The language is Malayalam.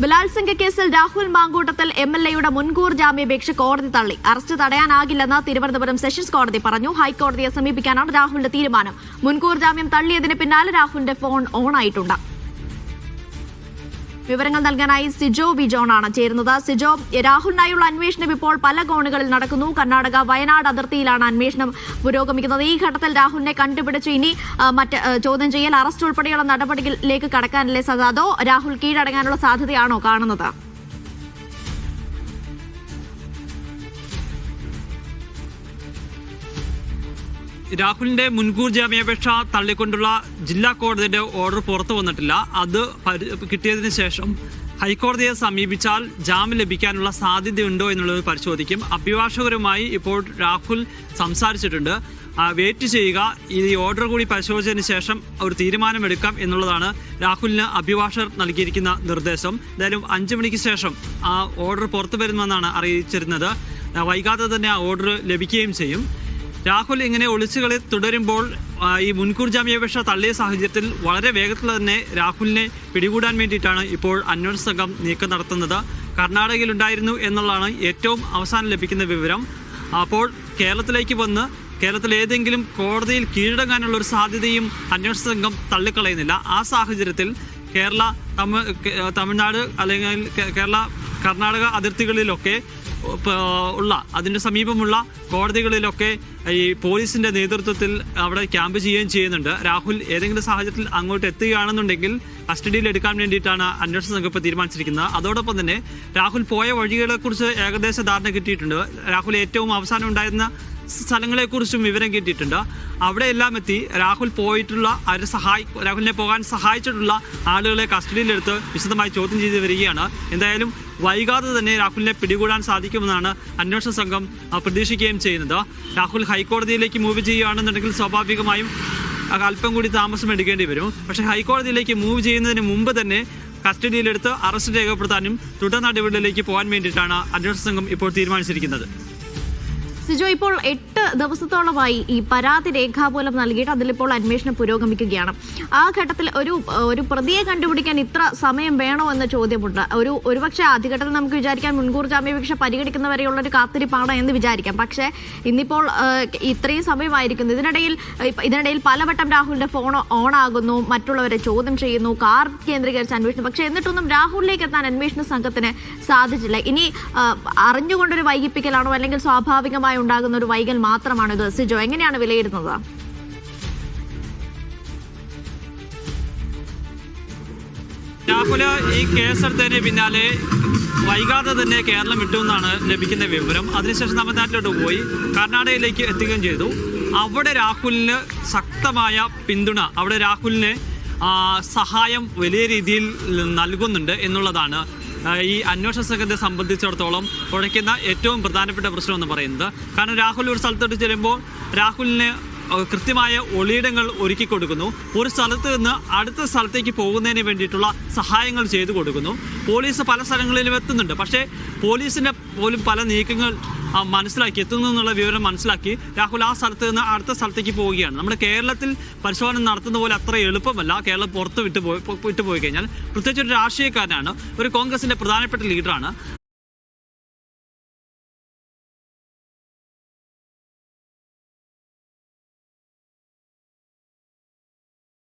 ബലാത്സംഗ കേസിൽ രാഹുൽ മാങ്കൂട്ടത്തിൽ എംഎൽഎയുടെ മുൻകൂർ ജാമ്യാപേക്ഷ കോടതി തള്ളി. അറസ്റ്റ് തടയാനാകില്ലെന്ന് തിരുവനന്തപുരം സെഷൻസ് കോടതി പറഞ്ഞു. ഹൈക്കോടതിയെ സമീപിക്കാനാണ് രാഹുലിന്റെ തീരുമാനം. മുൻകൂർ ജാമ്യം തള്ളിയതിന് പിന്നാലെ രാഹുലിന്റെ ഫോൺ ഓണായിട്ടുണ്ട്. വിവരങ്ങൾ നൽകാനായി സിജോ വി ജോണാണ് ചേരുന്നത്. സിജോ, രാഹുലിനായുള്ള അന്വേഷണം ഇപ്പോൾ പല കോണുകളിൽ നടക്കുന്നു. കർണാടക വയനാട് അതിർത്തിയിലാണ് അന്വേഷണം പുരോഗമിക്കുന്നത്. ഈ ഘട്ടത്തിൽ രാഹുലിനെ കണ്ടുപിടിച്ച് ഇനി മറ്റ് ചോദ്യം ചെയ്യൽ, അറസ്റ്റ് ഉൾപ്പെടെയുള്ള നടപടികളിലേക്ക് കടക്കാനല്ലേ സാധ്യത? അതോ രാഹുൽ കീഴടങ്ങാനുള്ള സാധ്യതയാണോ കാണുന്നത്? രാഹുലിന്റെ മുൻകൂർ ജാമ്യാപേക്ഷ തള്ളിക്കൊണ്ടുള്ള ജില്ലാ കോടതിയുടെ ഓർഡർ പുറത്തു വന്നിട്ടില്ല. അത് കിട്ടിയതിനു ശേഷം ഹൈക്കോടതിയെ സമീപിച്ചാൽ ജാമ്യം ലഭിക്കാനുള്ള സാധ്യതയുണ്ടോ എന്നുള്ളത് പരിശോധിക്കും. അഭിഭാഷകരുമായി ഇപ്പോൾ രാഹുൽ സംസാരിച്ചിട്ടുണ്ട്. വെയിറ്റ് ചെയ്യുക, ഈ ഓർഡർ കൂടി പരിശോധിച്ചതിന് ശേഷം ഒരു തീരുമാനമെടുക്കാം എന്നുള്ളതാണ് രാഹുലിന് അഭിഭാഷകർ നൽകിയിരിക്കുന്ന നിർദ്ദേശം. എന്തായാലും 5 മണിക്ക് ശേഷം ആ ഓർഡർ പുറത്തു വരുമെന്നാണ് അറിയിച്ചിരുന്നത്. വൈകാതെ തന്നെ ആ ഓർഡർ ലഭിക്കുകയും ചെയ്യും. രാഹുൽ ഇങ്ങനെ ഒളിച്ചുകളി തുടരുമ്പോൾ ഈ മുൻകൂർ ജാമ്യാപേക്ഷ തള്ളിയ സാഹചര്യത്തിൽ വളരെ വേഗത്തിൽ തന്നെ രാഹുലിനെ പിടികൂടാൻ വേണ്ടിയിട്ടാണ് ഇപ്പോൾ അന്വേഷണ സംഘം നീക്കം നടത്തുന്നത്. കർണാടകയിലുണ്ടായിരുന്നു എന്നുള്ളതാണ് ഏറ്റവും അവസാനം ലഭിക്കുന്ന വിവരം. അപ്പോൾ കേരളത്തിലേക്ക് വന്ന് കേരളത്തിൽ ഏതെങ്കിലും കോടതിയിൽ കീഴടങ്ങാനുള്ള ഒരു സാധ്യതയും അന്വേഷണ സംഘം തള്ളിക്കളയുന്നില്ല. ആ സാഹചര്യത്തിൽ തമിഴ്നാട് അല്ലെങ്കിൽ കർണാടക അതിർത്തികളിലൊക്കെ ഉള്ള അതിൻ്റെ സമീപമുള്ള കോടതികളിലൊക്കെ ഈ പോലീസിൻ്റെ നേതൃത്വത്തിൽ അവിടെ ക്യാമ്പ് ചെയ്യുന്നുണ്ട്. രാഹുൽ ഏതെങ്കിലും സാഹചര്യത്തിൽ അങ്ങോട്ട് എത്തുകയാണെന്നുണ്ടെങ്കിൽ കസ്റ്റഡിയിൽ എടുക്കാൻ വേണ്ടിയിട്ടാണ് അന്വേഷണ സംഘം ഇപ്പോൾ തീരുമാനിച്ചിരിക്കുന്നത്. അതോടൊപ്പം തന്നെ രാഹുൽ പോയ വഴികളെക്കുറിച്ച് ഏകദേശ ധാരണ കിട്ടിയിട്ടുണ്ട്. രാഹുൽ ഏറ്റവും അവസാനം ഉണ്ടായിരുന്ന സ്ഥലങ്ങളെക്കുറിച്ചും വിവരം കിട്ടിയിട്ടുണ്ട്. അവിടെയെല്ലാം എത്തി രാഹുൽ പോയിട്ടുള്ള രാഹുലിനെ പോകാൻ സഹായിച്ചിട്ടുള്ള ആളുകളെ കസ്റ്റഡിയിലെടുത്ത് വിശദമായി ചോദ്യം ചെയ്ത് വരികയാണ്. എന്തായാലും വൈകാതെ തന്നെ രാഹുലിനെ പിടികൂടാൻ സാധിക്കുമെന്നാണ് അന്വേഷണ സംഘം പ്രതീക്ഷിക്കുകയും ചെയ്യുന്നത്. രാഹുൽ ഹൈക്കോടതിയിലേക്ക് മൂവ് ചെയ്യുകയാണെന്നുണ്ടെങ്കിൽ സ്വാഭാവികമായും അല്പം കൂടി താമസം എടുക്കേണ്ടി വരും. പക്ഷേ ഹൈക്കോടതിയിലേക്ക് മൂവ് ചെയ്യുന്നതിന് മുമ്പ് തന്നെ കസ്റ്റഡിയിലെടുത്ത് അറസ്റ്റ് രേഖപ്പെടുത്താനും തുടർ നടപടികളിലേക്ക് പോകാൻ വേണ്ടിയിട്ടാണ് അന്വേഷണ സംഘം ഇപ്പോൾ തീരുമാനിച്ചിരിക്കുന്നത്. സിജോ, ഇപ്പോൾ 8 ദിവസത്തോളമായി ഈ പരാതി രേഖാമൂലം നൽകിയിട്ട് അതിലിപ്പോൾ അന്വേഷണം പുരോഗമിക്കുകയാണ്. ആ ഘട്ടത്തിൽ ഒരു പ്രതിയെ കണ്ടുപിടിക്കാൻ ഇത്ര സമയം വേണോ എന്ന ചോദ്യമുണ്ട്. ഒരുപക്ഷെ ആദ്യഘട്ടത്തിൽ നമുക്ക് വിചാരിക്കാൻ മുൻകൂർ ജാമ്യാപേക്ഷ പരിഗണിക്കുന്നവരെയുള്ളൊരു കാത്തിരിപ്പാണ് എന്ന് വിചാരിക്കാം. പക്ഷേ ഇന്നിപ്പോൾ ഇത്രയും സമയമായിരിക്കുന്നു. ഇതിനിടയിൽ പലവട്ടം രാഹുലിന്റെ ഫോൺ ഓണാകുന്നു, മറ്റുള്ളവരെ ചോദ്യം ചെയ്യുന്നു, കാർ കേന്ദ്രീകരിച്ച് അന്വേഷണം. പക്ഷേ എന്നിട്ടൊന്നും രാഹുലിലേക്ക് എത്താൻ അന്വേഷണ സംഘത്തിന് സാധിച്ചില്ല. ഇനി അറിഞ്ഞുകൊണ്ടൊരു വൈകിപ്പിക്കലാണോ അല്ലെങ്കിൽ സ്വാഭാവികമായി ഉണ്ടാകുന്ന ഒരു വൈകൽ മാത്രമാണോ ഇത്? സിജോ, എങ്ങനെയാണ് വിലയിരുത്തുന്നത്? രാഹുല് ഈ കേസെടുത്തതിന് പിന്നാലെ വൈകാതെ തന്നെ കേരളം വിട്ടുവെന്നാണ് ലഭിക്കുന്ന വിവരം. അതിനുശേഷം തമിഴ്നാട്ടിലോട്ട് പോയി കർണാടകയിലേക്ക് എത്തുകയും ചെയ്തു. അവിടെ രാഹുലിന് ശക്തമായ പിന്തുണ, അവിടെ രാഹുലിന് സഹായം വലിയ രീതിയിൽ നൽകുന്നുണ്ട് എന്നുള്ളതാണ് ഈ അന്വേഷണ സംഘത്തെ സംബന്ധിച്ചിടത്തോളം ഉടയ്ക്കുന്ന ഏറ്റവും പ്രധാനപ്പെട്ട പ്രശ്നം എന്ന് പറയുന്നത്. കാരണം രാഹുൽ ഒരു സ്ഥലത്തോട്ട് ചെല്ലുമ്പോൾ രാഹുലിന് കൃത്യമായ ഒളിയിടങ്ങൾ ഒരുക്കി കൊടുക്കുന്നു. ഒരു സ്ഥലത്ത് നിന്ന് അടുത്ത സ്ഥലത്തേക്ക് പോകുന്നതിന് വേണ്ടിയിട്ടുള്ള സഹായങ്ങൾ ചെയ്തു കൊടുക്കുന്നു. പോലീസ് പല സ്ഥലങ്ങളിലും എത്തുന്നുണ്ട്. പക്ഷേ പോലീസിൻ്റെ പോലും പല നീക്കങ്ങൾ എത്തുന്നു എന്നുള്ള വിവരം മനസ്സിലാക്കി രാഹുൽ ആ സ്ഥലത്ത് നിന്ന് അടുത്ത സ്ഥലത്തേക്ക് പോവുകയാണ്. നമ്മുടെ കേരളത്തിൽ പരിശോധന നടത്തുന്ന പോലെ അത്ര എളുപ്പമല്ല. കേരളം പുറത്ത് വിട്ടുപോയി കഴിഞ്ഞാൽ, പ്രത്യേകിച്ച് ഒരു രാഷ്ട്രീയക്കാരനാണ്, ഒരു കോൺഗ്രസിൻ്റെ പ്രധാനപ്പെട്ട ലീഡറാണ്.